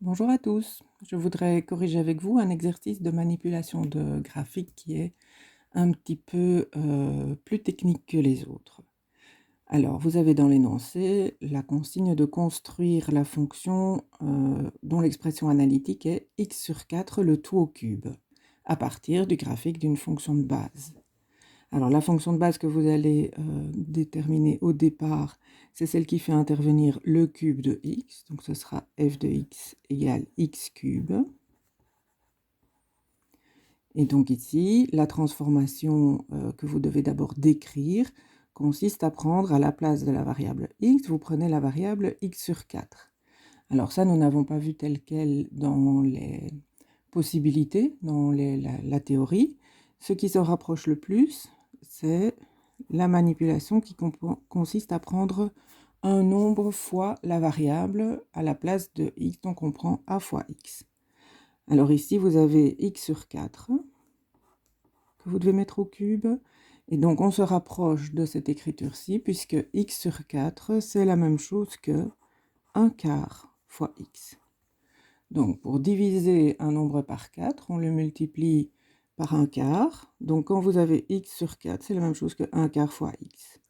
Bonjour à tous, je voudrais corriger avec vous un exercice de manipulation de graphique qui est un petit peu plus technique que les autres. Alors, vous avez dans l'énoncé la consigne de construire la fonction dont l'expression analytique est x sur 4 le tout au cube, à partir du graphique d'une fonction de base. Alors la fonction de base que vous allez déterminer au départ, c'est celle qui fait intervenir le cube de x, donc ce sera f de x égale x cube. Et donc ici, la transformation que vous devez d'abord décrire consiste à prendre à la place de la variable x, vous prenez la variable x sur 4. Alors ça, nous n'avons pas vu tel quel dans les possibilités, dans la théorie. Ce qui se rapproche le plus, c'est la manipulation qui consiste à prendre un nombre fois la variable à la place de x, donc on prend a fois x. Alors ici, vous avez x sur 4 que vous devez mettre au cube, et donc on se rapproche de cette écriture-ci, puisque x sur 4, c'est la même chose que 1 quart fois x. Donc, pour diviser un nombre par 4, on le multiplie par 1 quart. Donc, quand vous avez x sur 4, c'est la même chose que 1 quart fois x.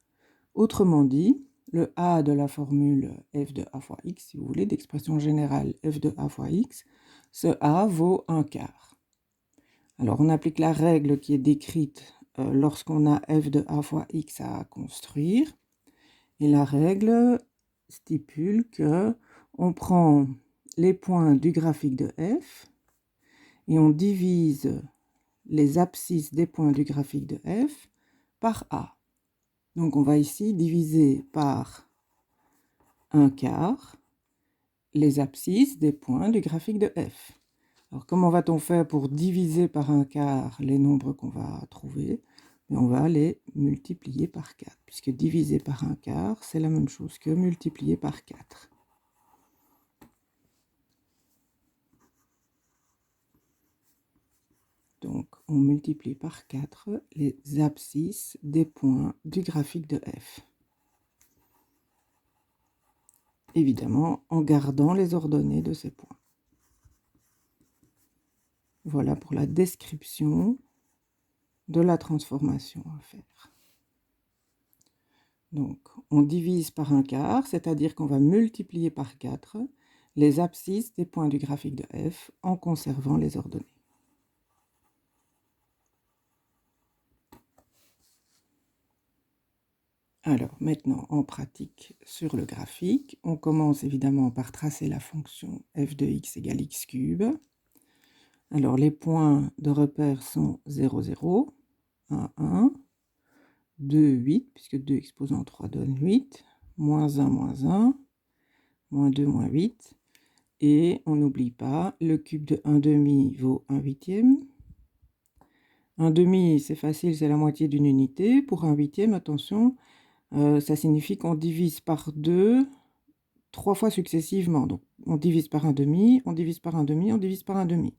Autrement dit, le a de la formule f de a fois x, si vous voulez, d'expression générale f de a fois x, ce a vaut 1 quart. Alors, on applique la règle qui est décrite lorsqu'on a f de a fois x à construire. Et la règle stipule que on prend les points du graphique de f et on divise les abscisses des points du graphique de f par a. Donc on va ici diviser par 1 quart les abscisses des points du graphique de f. Alors comment va-t-on faire pour diviser par 1 quart les nombres qu'on va trouver? On va les multiplier par 4, puisque diviser par 1 quart, c'est la même chose que multiplier par 4. Donc, on multiplie par 4 les abscisses des points du graphique de f. Évidemment, en gardant les ordonnées de ces points. Voilà pour la description de la transformation à faire. Donc, on divise par 1 quart, c'est-à-dire qu'on va multiplier par 4 les abscisses des points du graphique de f en conservant les ordonnées. Alors, maintenant, en pratique sur le graphique, on commence évidemment par tracer la fonction f de x égale x cube. Alors, les points de repère sont 0, 0, 1, 1, 2, 8, puisque 2 exposant 3 donne 8, moins 1, moins 2, moins 8. Et on n'oublie pas, le cube de 1 demi vaut 1 huitième. 1 demi, c'est facile, c'est la moitié d'une unité. Pour 1 huitième, attention, ça signifie qu'on divise par 2 3 fois successivement. Donc, on divise par 1 demi, on divise par 1 demi, on divise par 1 demi.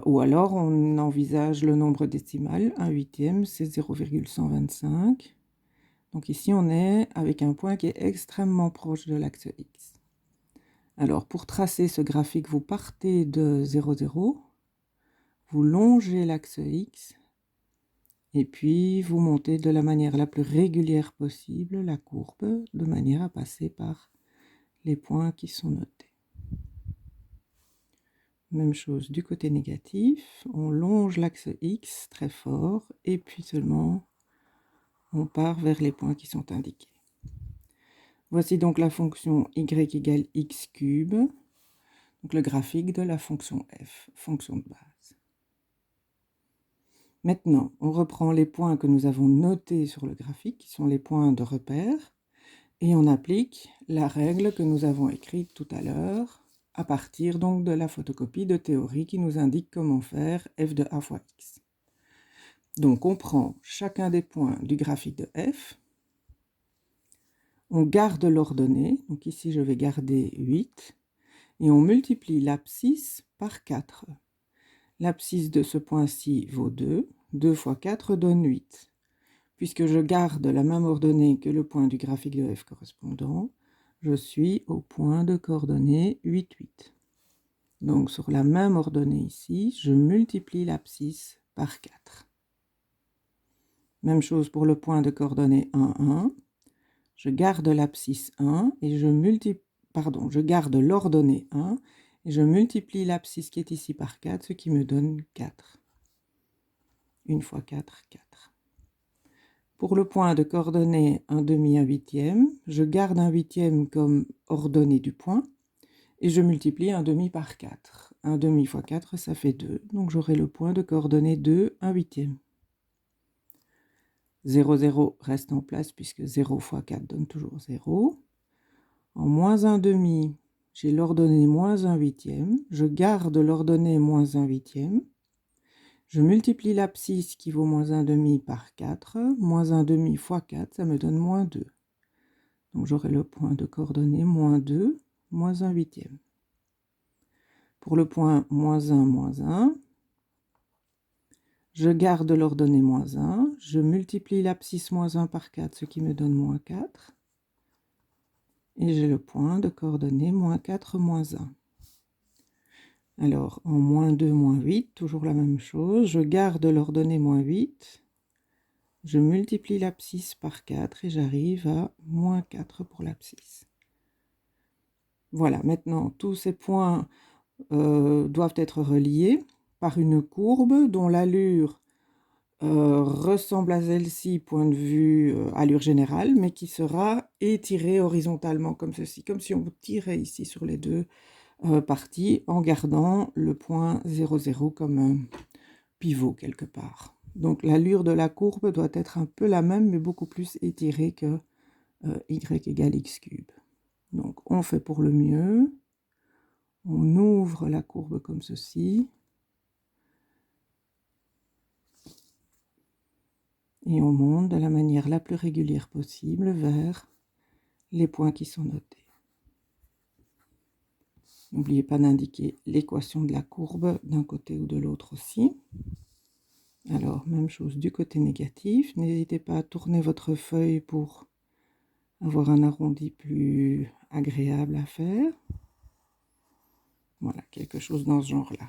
Ou alors, on envisage le nombre décimal. 1 huitième, c'est 0,125. Donc ici, on est avec un point qui est extrêmement proche de l'axe X. Alors, pour tracer ce graphique, vous partez de 0, 0, vous longez l'axe X, et puis vous montez de la manière la plus régulière possible la courbe, de manière à passer par les points qui sont notés. Même chose du côté négatif, on longe l'axe X très fort, et puis seulement on part vers les points qui sont indiqués. Voici donc la fonction y égale x cube, donc le graphique de la fonction f, fonction de base. Maintenant, on reprend les points que nous avons notés sur le graphique, qui sont les points de repère, et on applique la règle que nous avons écrite tout à l'heure, à partir donc de la photocopie de théorie qui nous indique comment faire f de a fois x. Donc on prend chacun des points du graphique de f, on garde l'ordonnée, donc ici je vais garder 8, et on multiplie l'abscisse par 4. L'abscisse de ce point-ci vaut 2, 2 fois 4 donne 8. Puisque je garde la même ordonnée que le point du graphique de f correspondant, je suis au point de coordonnées 8, 8. Donc sur la même ordonnée ici, je multiplie l'abscisse par 4. Même chose pour le point de coordonnée 1, 1. Je garde l'abscisse 1 et je garde l'ordonnée 1 et je multiplie l'abscisse qui est ici par 4, ce qui me donne 4. 1 fois 4, 4. Pour le point de coordonnée 1 demi, 1 huitième, je garde 1 huitième comme ordonnée du point et je multiplie 1 demi par 4. 1 demi fois 4, ça fait 2. Donc j'aurai le point de coordonnée 2, 1 huitième. 0, 0 reste en place puisque 0 fois 4 donne toujours 0. En moins 1 demi, j'ai l'ordonnée moins 1 huitième. Je garde l'ordonnée moins 1 huitième. Je multiplie l'abscisse qui vaut moins 1 demi par 4. Moins 1 demi fois 4, ça me donne moins 2. Donc j'aurai le point de coordonnée moins 2, moins 1 huitième. Pour le point moins 1, je garde l'ordonnée moins 1. Je multiplie l'abscisse moins 1 par 4, ce qui me donne moins 4. Et j'ai le point de coordonnée moins 4, moins 1. Alors, en moins 2, moins 8, toujours la même chose. Je garde l'ordonnée moins 8. Je multiplie l'abscisse par 4 et j'arrive à moins 4 pour l'abscisse. Voilà, maintenant, tous ces points doivent être reliés par une courbe dont l'allure ressemble à celle-ci, point de vue allure générale, mais qui sera étirée horizontalement comme ceci, comme si on tirait ici sur les deux parties en gardant le point 0, 0 comme un pivot quelque part. Donc l'allure de la courbe doit être un peu la même, mais beaucoup plus étirée que y égale x cube. Donc on fait pour le mieux. On ouvre la courbe comme ceci. Et on monte de la manière la plus régulière possible vers les points qui sont notés. N'oubliez pas d'indiquer l'équation de la courbe d'un côté ou de l'autre aussi. Alors, même chose du côté négatif. N'hésitez pas à tourner votre feuille pour avoir un arrondi plus agréable à faire. Voilà, quelque chose dans ce genre-là.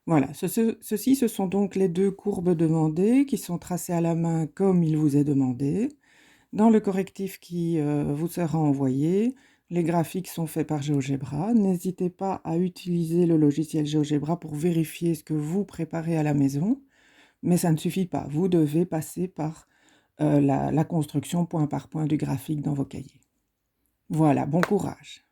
Voilà, ceci, ce sont donc les deux courbes demandées qui sont tracées à la main comme il vous est demandé. Dans le correctif qui vous sera envoyé, les graphiques sont faits par GeoGebra. N'hésitez pas à utiliser le logiciel GeoGebra pour vérifier ce que vous préparez à la maison. Mais ça ne suffit pas. Vous devez passer par la construction point par point du graphique dans vos cahiers. Voilà, bon courage.